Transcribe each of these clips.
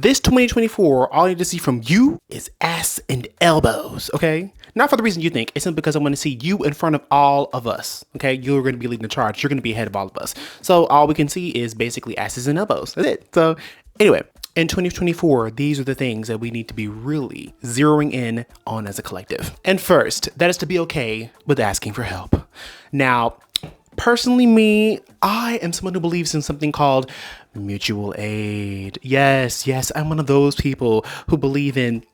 This 2024, all I need to see from you is ass and elbows, okay? Not for the reason you think. It's simply because I want to see you in front of all of us, okay? You're going to be leading the charge. You're going to be ahead of all of us. So all we can see is basically asses and elbows. That's it. So anyway, in 2024, these are the things that we need to be really zeroing in on as a collective. And first, that is to be okay with asking for help. Now, personally, me, I am someone who believes in something called mutual aid. Yes, I'm one of those people who believe in,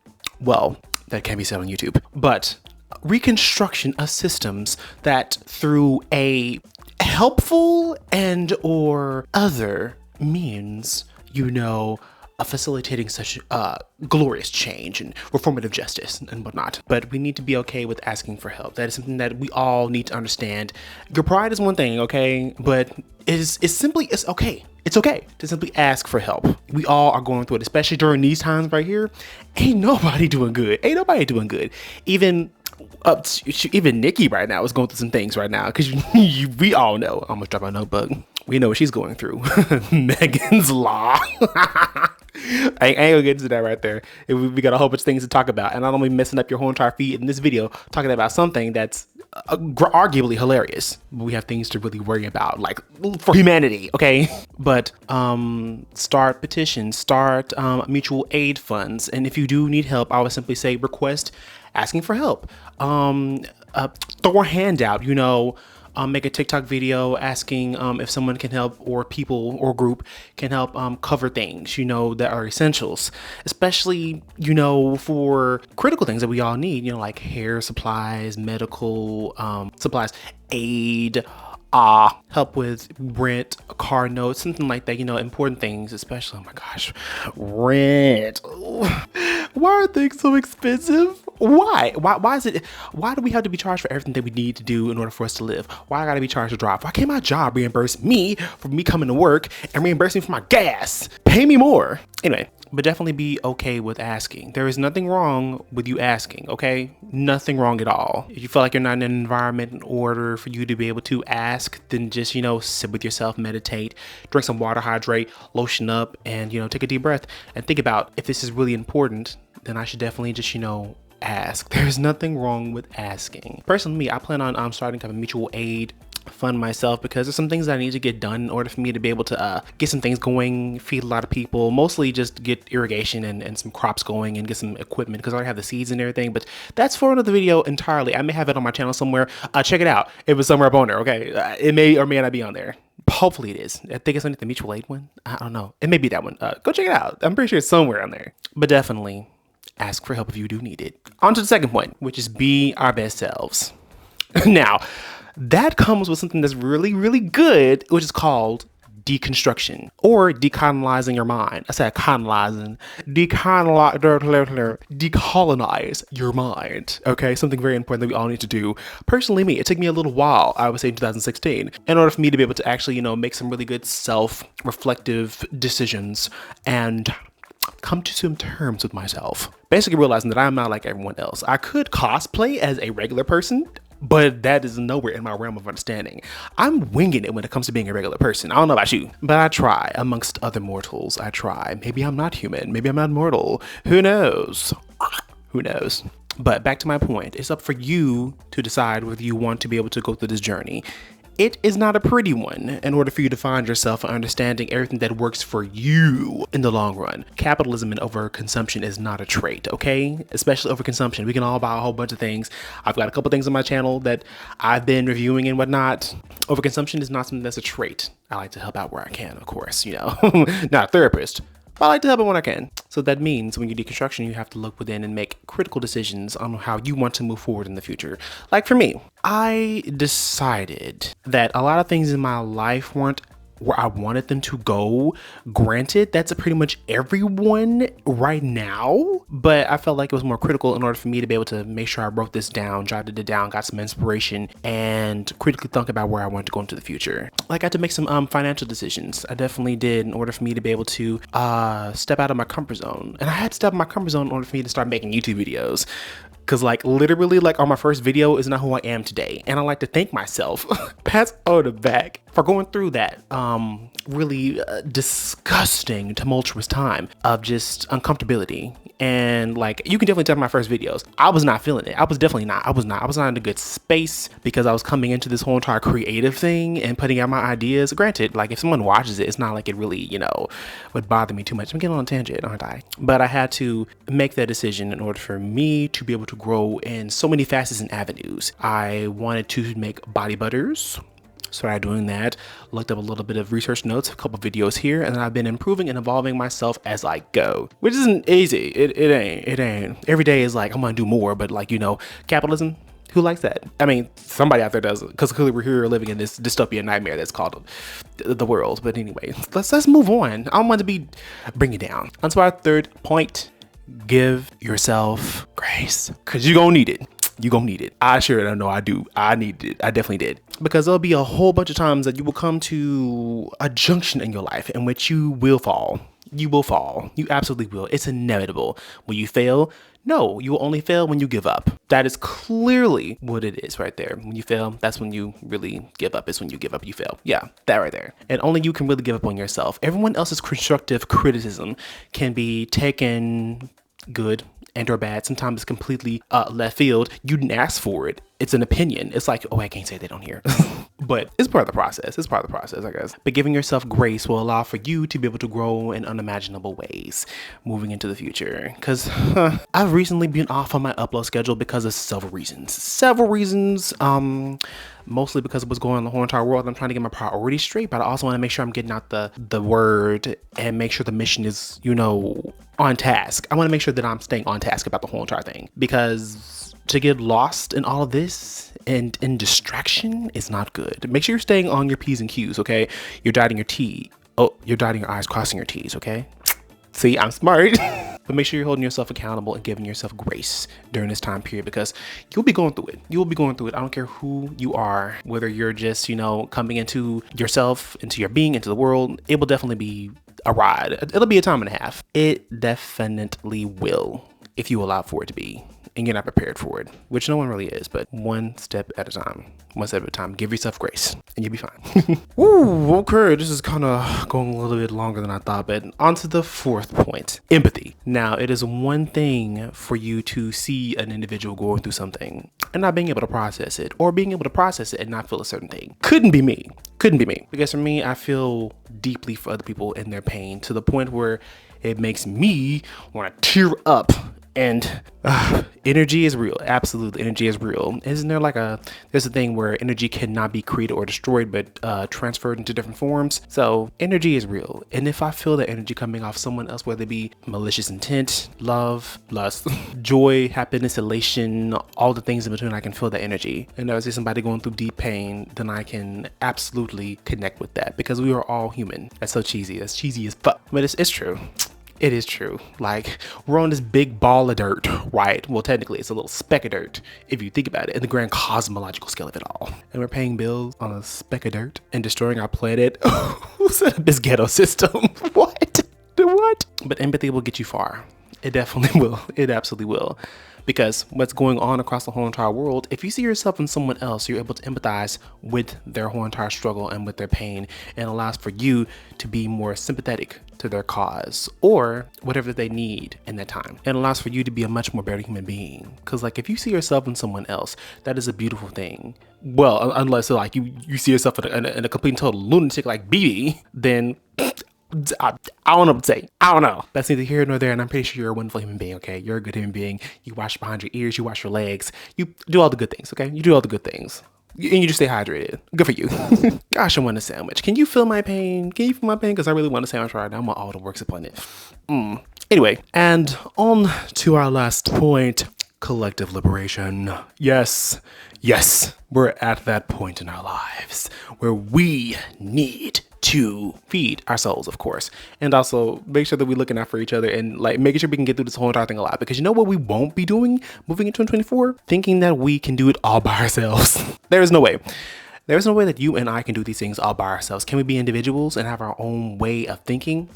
well, that can't be said on YouTube, but reconstruction of systems that through a helpful and or other means, facilitating such glorious change and reformative justice and whatnot. But we need to be okay with asking for help. That is something that we all need to understand. Your pride is one thing, okay? But it's okay. It's okay to simply ask for help. We all are going through it, especially during these times right here. Ain't nobody doing good. Even Nikki right now is going through some things right now because we all know. I'm gonna drop my notebook. We know what she's going through. Megan's Law. I ain't gonna get into that right there. We got a whole bunch of things to talk about, and I don't be messing up your whole entire feed in this video talking about something that's arguably hilarious. We have things to really worry about, like for humanity, okay? But start petitions, start mutual aid funds, and if you do need help, I would simply say request asking for help. Throw a hand out, make a TikTok video asking if someone can help, or people or group can help cover things, that are essentials, especially, for critical things that we all need, like hair supplies, medical supplies, aid, help with rent, a car note, something like that, important things, especially, oh my gosh, rent. Why are things so expensive? Why do we have to be charged for everything that we need to do in order for us to live? Why I gotta be charged to drive? Why can't my job reimburse me for me coming to work and reimburse me for my gas? Pay me more. Anyway, but definitely be okay with asking. There is nothing wrong with you asking, okay? Nothing wrong at all. If you feel like you're not in an environment in order for you to be able to ask, then just, sit with yourself, meditate, drink some water, hydrate, lotion up, and, take a deep breath and think about if this is really important, then I should definitely just, ask. There's nothing wrong with asking. Personally, me, I plan on starting kind of mutual aid fund myself because there's some things that I need to get done in order for me to be able to get some things going, feed a lot of people, mostly just get irrigation and some crops going and get some equipment because I already have the seeds and everything. But that's for another video entirely. I may have it on my channel somewhere. Check it out. It was somewhere up on there, okay? It may or may not be on there. Hopefully it is. I think it's underneath the mutual aid one. I don't know. It may be that one. Go check it out. I'm pretty sure it's somewhere on there. But definitely ask for help if you do need it. On to the second point, which is be our best selves. Now, that comes with something that's really, really good, which is called deconstruction or decolonizing your mind. I said colonizing. Decolonize your mind. Okay, something very important that we all need to do. Personally, me, it took me a little while, I would say in 2016, in order for me to be able to actually, make some really good self-reflective decisions and come to some terms with myself. Basically realizing that I'm not like everyone else. I could cosplay as a regular person, but that is nowhere in my realm of understanding. I'm winging it when it comes to being a regular person. I don't know about you, but I try. Amongst other mortals, I try. Maybe I'm not human. Maybe I'm not mortal. Who knows? Who knows? But back to my point. It's up for you to decide whether you want to be able to go through this journey. It is not a pretty one in order for you to find yourself understanding everything that works for you in the long run. Capitalism and overconsumption is not a trait, okay? Especially overconsumption. We can all buy a whole bunch of things. I've got a couple things on my channel that I've been reviewing and whatnot. Overconsumption is not something that's a trait. I like to help out where I can, of course, not a therapist. But I like to help it when I can. So that means when you do deconstruction, you have to look within and make critical decisions on how you want to move forward in the future. Like for me, I decided that a lot of things in my life weren't where I wanted them to go. Granted, that's pretty much everyone right now, but I felt like it was more critical in order for me to be able to make sure I wrote this down, jotted it down, got some inspiration, and critically think about where I wanted to go into the future. Like I had to make some financial decisions. I definitely did in order for me to be able to step out of my comfort zone. And I had to step out of my comfort zone in order for me to start making YouTube videos. Cause like literally like on my first video is not who I am today. And I like to thank myself, pats on the back, for going through that really disgusting, tumultuous time of just uncomfortability. And like, you can definitely tell my first videos, I was not feeling it. I was not in a good space because I was coming into this whole entire creative thing and putting out my ideas. Granted, like if someone watches it, it's not like it really, you know, would bother me too much. I'm getting on a tangent, aren't I? But I had to make that decision in order for me to be able to grow in so many facets and avenues. I wanted to make body butters. Started doing that, looked up a little bit of research notes, a couple videos here, and then I've been improving and evolving myself as I go, which isn't easy. It ain't. Every day is like, I'm gonna do more, but like, you know, capitalism, who likes that? I mean, somebody out there does, because clearly we're here living in this dystopian nightmare that's called the world. But anyway, let's move on. I don't want to be bringing it down. On to our third point, give yourself grace, because you're gonna need it. You're gonna need it. I sure don't know. I do. I needed it. I definitely did. Because there'll be a whole bunch of times that you will come to a junction in your life in which you will fall. You will fall. You absolutely will. It's inevitable. When you fail, no, you will only fail when you give up. That is clearly what it is right there. When you fail, that's when you really give up. It's when you give up, you fail. Yeah, that right there. And only you can really give up on yourself. Everyone else's constructive criticism can be taken good and or bad. Sometimes it's completely left field. You didn't ask for it. It's an opinion. It's like, oh, I can't say they don't hear. But it's part of the process. It's part of the process, I guess. But giving yourself grace will allow for you to be able to grow in unimaginable ways moving into the future. Because I've recently been off on my upload schedule because of several reasons. Mostly because of what's going on in the whole entire world. I'm trying to get my priorities straight, but I also want to make sure I'm getting out the word and make sure the mission is, you know, on task. I want to make sure that I'm staying on task about the whole entire thing, because to get lost in all of this and in distraction is not good. Make sure you're staying on your P's and Q's, okay? You're dotting your T. Oh, you're dotting your I's, crossing your T's, okay? See, I'm smart. But make sure you're holding yourself accountable and giving yourself grace during this time period, because you'll be going through it. You'll be going through it. I don't care who you are, whether you're just, you know, coming into yourself, into your being, into the world. It will definitely be a ride. It'll be a time and a half. It definitely will, if you allow for it to be, and you're not prepared for it, which no one really is. But one step at a time. One step at a time. Give yourself grace and you'll be fine. Woo, okay, this is kind of going a little bit longer than I thought, but on to the fourth point, empathy. Now, it is one thing for you to see an individual going through something and not being able to process it, or being able to process it and not feel a certain thing. Couldn't be me. Because for me, I feel deeply for other people in their pain, to the point where it makes me want to tear up. And energy is real. Absolutely, energy is real. Isn't there like there's a thing where energy cannot be created or destroyed, but transferred into different forms? So energy is real. And if I feel that energy coming off someone else, whether it be malicious intent, love, lust, joy, happiness, elation, all the things in between, I can feel that energy. And if I see somebody going through deep pain, then I can absolutely connect with that, because we are all human. That's so cheesy. That's cheesy as fuck. But it's true. It is true. Like, we're on this big ball of dirt, right? Well, technically, it's a little speck of dirt, if you think about it, in the grand cosmological scale of it all. And we're paying bills on a speck of dirt and destroying our planet. Who set up this ghetto system? What? But empathy will get you far. It definitely will. It absolutely will. Because what's going on across the whole entire world, if you see yourself in someone else, you're able to empathize with their whole entire struggle and with their pain, and allows for you to be more sympathetic to their cause or whatever they need in that time. It allows for you to be a much more better human being. Because like, if you see yourself in someone else, that is a beautiful thing. Well, unless like you see yourself in a complete and total lunatic like BB, then I don't know what to say. I don't know. That's neither here nor there, and I'm pretty sure you're a wonderful human being, okay? You're a good human being. You wash behind your ears, you wash your legs. You do all the good things, okay? You do all the good things. And you just stay hydrated. Good for you. Gosh, I want a sandwich. Can you feel my pain? Because I really want a sandwich right now. I want all the works upon it. Anyway, and on to our last point, collective liberation. Yes, we're at that point in our lives where we need to feed our souls, of course, and also make sure that we're looking out for each other and like making sure we can get through this whole entire thing alive. Because you know what we won't be doing moving into 2024? Thinking that we can do it all by ourselves. There's no way. There's no way that you and I can do these things all by ourselves. Can we be individuals and have our own way of thinking?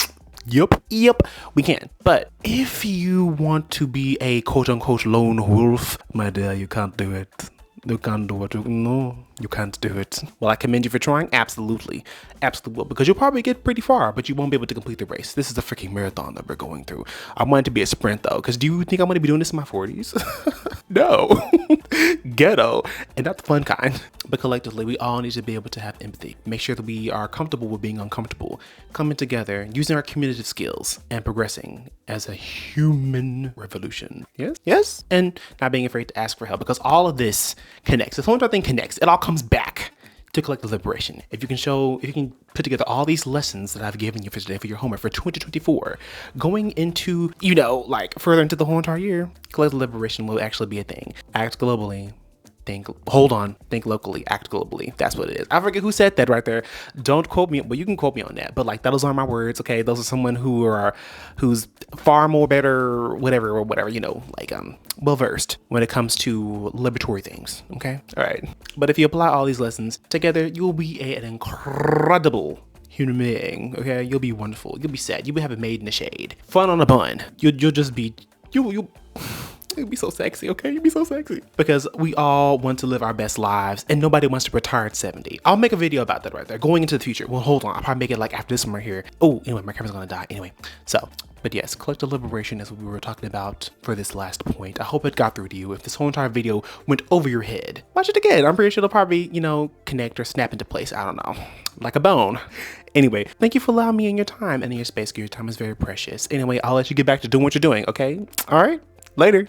Yep, we can. But if you want to be a quote unquote lone wolf, my dear, you can't do it. You can't do it. No, you can't do it. Well, I commend you for trying. Absolutely. Absolutely will. Because you'll probably get pretty far, but you won't be able to complete the race. This is a freaking marathon that we're going through. I want it to be a sprint though. Because do you think I'm going to be doing this in my 40s? No. Ghetto. And not the fun kind. But collectively, we all need to be able to have empathy. Make sure that we are comfortable with being uncomfortable. Coming together, using our communicative skills, and progressing as a human revolution. Yes? And not being afraid to ask for help. Because all of this connects. This whole entire thing connects. It all comes back to collective liberation. If you can put together all these lessons that I've given you for today for your homework for 2024, going into, further into the whole entire year, collective liberation will actually be a thing. Act globally. Think locally, act globally. That's what it is. I forget who said that right there. Don't quote me, but you can quote me on that. But those aren't my words, okay? Those are someone who's far more better, whatever, well versed when it comes to liberatory things. Okay, all right. But if you apply all these lessons together, you'll be an incredible human being. Okay, you'll be wonderful. You'll be sad. You'll be having made in the shade, fun on a bun. You'll just be you. You'd be so sexy, okay? You'd be so sexy. Because we all want to live our best lives and nobody wants to retire at 70. I'll make a video about that right there. Going into the future. Well, hold on. I'll probably make it after this one right here. Oh, anyway, my camera's gonna die. Anyway, but yes, collective liberation is what we were talking about for this last point. I hope it got through to you. If this whole entire video went over your head, watch it again. I'm pretty sure it'll probably, connect or snap into place. I don't know. Like a bone. Anyway, thank you for allowing me in your time and in your space. Your time is very precious. Anyway, I'll let you get back to doing what you're doing, okay? All right? Later.